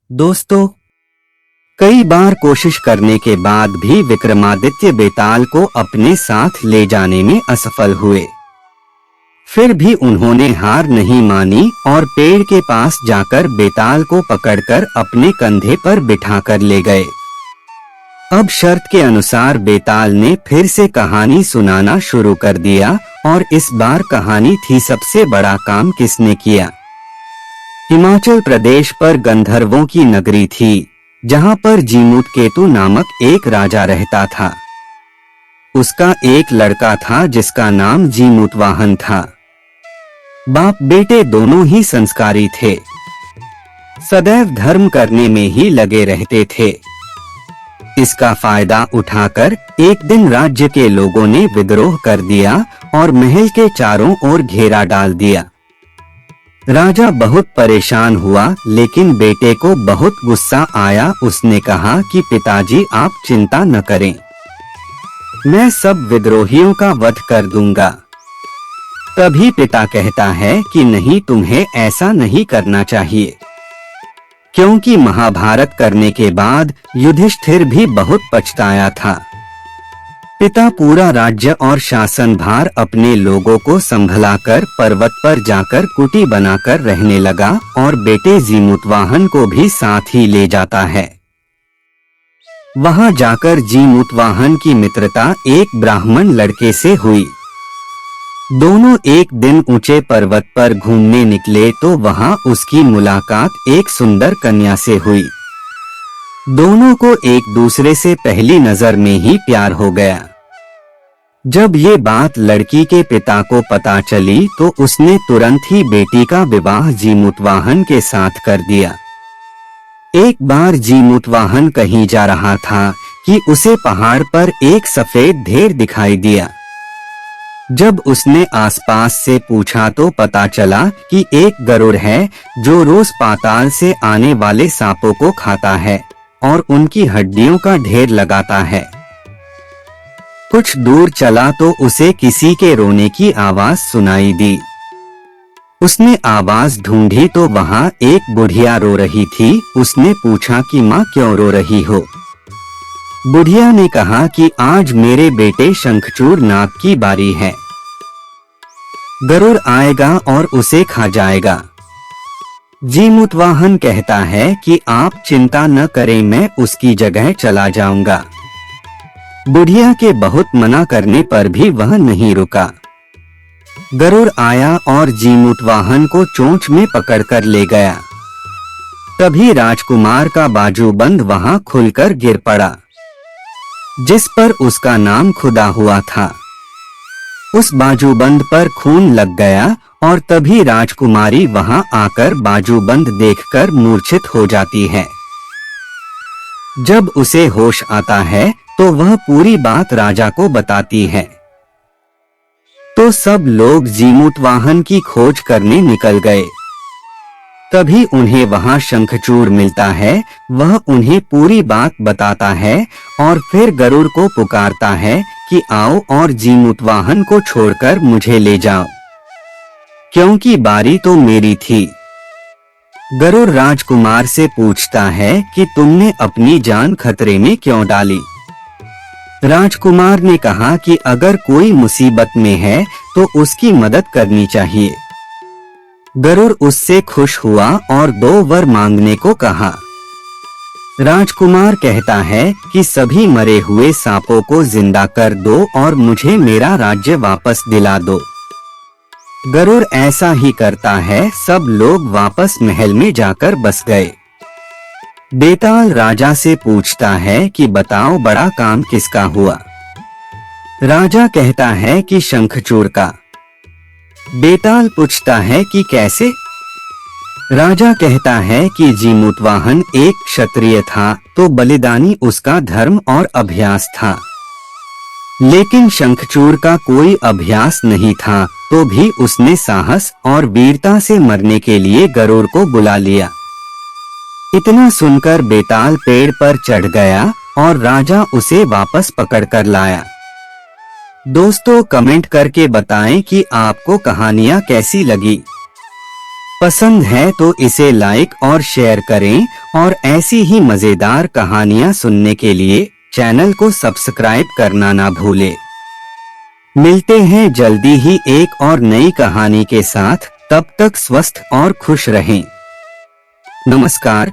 दोस्तों, कई बार कोशिश करने के बाद भी विक्रमादित्य बेताल को अपने साथ ले जाने में असफल हुए। फिर भी उन्होंने हार नहीं मानी और पेड़ के पास जाकर बेताल को पकड़कर अपने कंधे पर बिठाकर ले गए। अब शर्त के अनुसार बेताल ने फिर से कहानी सुनाना शुरू कर दिया और इस बार कहानी थी सबसे बड़ा काम किसने किया। हिमाचल प्रदेश पर गंधर्वों की नगरी थी, जहां पर जीमूतकेतु नामक एक राजा रहता था। उसका एक लड़का था जिसका नाम जीमूतवाहन था। बाप बेटे दोनों ही संस्कारी थे, सदैव धर्म करने में ही लगे रहते थे। इसका फायदा उठाकर एक दिन राज्य के लोगों ने विद्रोह कर दिया और महल के चारों ओर घेरा डाल दिया। राजा बहुत परेशान हुआ, लेकिन बेटे को बहुत गुस्सा आया। उसने कहा कि पिताजी, आप चिंता न करें, मैं सब विद्रोहियों का वध कर दूंगा। तभी पिता कहता है कि नहीं, तुम्हें ऐसा नहीं करना चाहिए, क्योंकि महाभारत करने के बाद युधिष्ठिर भी बहुत पछताया था। पिता पूरा राज्य और शासन भार अपने लोगों को संभलाकर पर्वत पर जाकर कुटी बनाकर रहने लगा और बेटे जीमूतवाहन को भी साथ ही ले जाता है। वहां जाकर जीमूतवाहन की मित्रता एक ब्राह्मण लड़के से हुई। दोनों एक दिन ऊंचे पर्वत पर घूमने निकले तो वहां उसकी मुलाकात एक सुंदर कन्या से हुई। दोनों को एक दूसरे से पहली नजर में ही प्यार हो गया। जब ये बात लड़की के पिता को पता चली तो उसने तुरंत ही बेटी का विवाह जीमूतवाहन के साथ कर दिया। एक बार जीमूतवाहन कहीं जा रहा था कि उसे पहाड़ पर एक सफेद ढेर दिखाई दिया। जब उसने आसपास से पूछा तो पता चला कि एक गरुड़ है जो रोज पाताल से आने वाले सांपों को खाता है और उनकी हड्डियों का ढेर लगाता है। कुछ दूर चला तो उसे किसी के रोने की आवाज सुनाई दी। उसने आवाज ढूंढी तो वहां एक बुढ़िया रो रही थी। उसने पूछा कि माँ, क्यों रो रही हो? बुढ़िया ने कहा कि आज मेरे बेटे शंखचूड़ नाग की बारी है। गरुड़ आएगा और उसे खा जाएगा। जीमूतवाहन कहता है कि आप चिंता न करें, मैं उसकी जगह चला जाऊंगा। बुढ़िया के बहुत मना करने पर भी वह नहीं रुका। गरुड़ आया और जीमूतवाहन को चोंच में पकड़कर ले गया। तभी राजकुमार का बाजूबंद वहां खुलकर गिर पड़ा, जिस पर उसका नाम खुदा हुआ था। उस बाजूबंद पर खून लग गया और तभी राजकुमारी वहां आकर बाजूबंद देखकर मूर्छित हो जाती है। जब उसे होश आता है तो वह पूरी बात राजा को बताती है। तो सब लोग जीमूतवाहन की खोज करने निकल गए। तभी उन्हें वहां शंखचूड़ मिलता है। वह उन्हें पूरी बात बताता है और फिर गरुड़ को पुकारता है कि आओ और जीमूतवाहन को छोड़कर मुझे ले जाओ, क्योंकि बारी तो मेरी थी। गरुड़ राजकुमार से पूछता है कि तुमने अपनी जान खतरे में क्यों डाली? राजकुमार ने कहा कि अगर कोई मुसीबत में है तो उसकी मदद करनी चाहिए। गरुड़ उससे खुश हुआ और 2 वर मांगने को कहा। राजकुमार कहता है कि सभी मरे हुए सांपों को जिंदा कर दो और मुझे मेरा राज्य वापस दिला दो। गरुड़ ऐसा ही करता है। सब लोग वापस महल में जाकर बस गए। बेताल राजा से पूछता है कि बताओ, बड़ा काम किसका हुआ? राजा कहता है कि शंखचूड़ का। बेताल पूछता है कि कैसे? राजा कहता है कि जीमूतवाहन एक क्षत्रिय था तो बलिदानी उसका धर्म और अभ्यास था, लेकिन शंखचूड़ का कोई अभ्यास नहीं था तो भी उसने साहस और वीरता से मरने के लिए गरुड़ को बुला लिया। इतना सुनकर बेताल पेड़ पर चढ़ गया और राजा उसे वापस पकड़कर लाया। दोस्तों, कमेंट करके बताएं कि आपको कहानियां कैसी लगी। पसंद है तो इसे लाइक और शेयर करें और ऐसी ही मजेदार कहानियां सुनने के लिए चैनल को सब्सक्राइब करना ना भूलें। मिलते हैं जल्दी ही एक और नई कहानी के साथ, तब तक स्वस्थ और खुश रहें। नमस्कार।